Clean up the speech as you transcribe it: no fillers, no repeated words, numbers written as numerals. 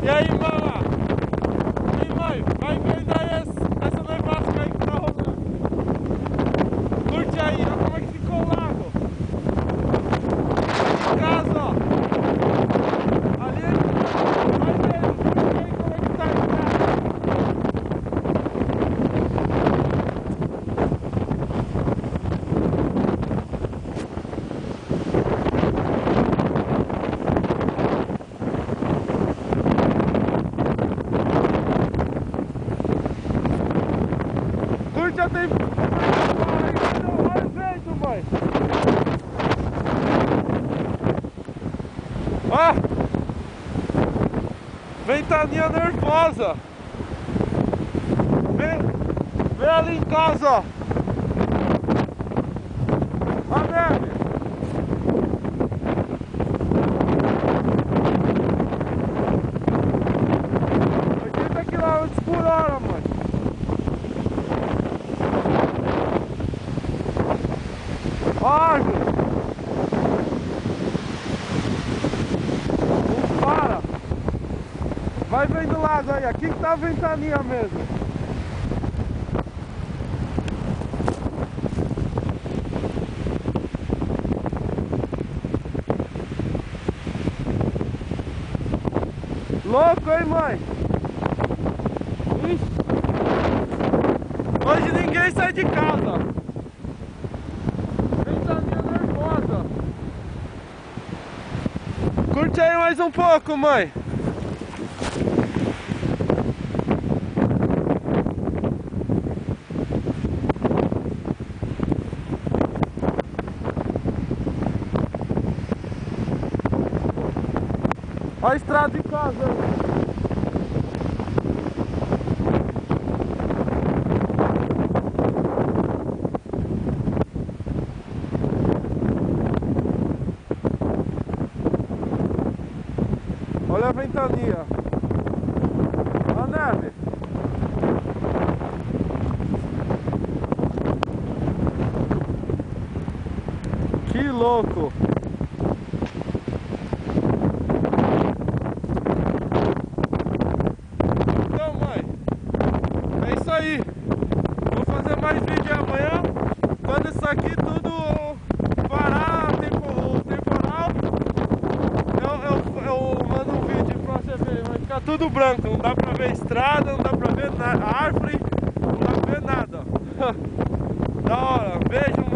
E aí, mama? E aí, mãe? Vai vendo aí essa nevasca aí que tá rolando. Curte aí, olha como é que ficou o lago. Aqui em casa, ó. Ali, vai vendo, curte aí como é que tá em casa. Já tem... Olha o vento, mãe. Ó, ventania nervosa. Vem ali em casa, ó. A neve. Km por hora, mãe. Árvore! Não para! Vai vendo do lado aí, aqui que tá a ventania mesmo. Louco, hein, mãe? Ixi. Hoje ninguém sai de casa. Curte aí mais um pouco, mãe. Olha a estrada de casa aí. Olha a ventania. Olha a neve. Que louco. Então, mãe, é isso aí. Vou fazer mais vídeo amanhã. Quando isso aqui tudo parar, o temporal, eu mando um vídeo pra você ver. Vai ficar tudo branco, não dá pra ver estrada, não dá pra ver árvore, não dá pra ver nada. Da hora, beijo.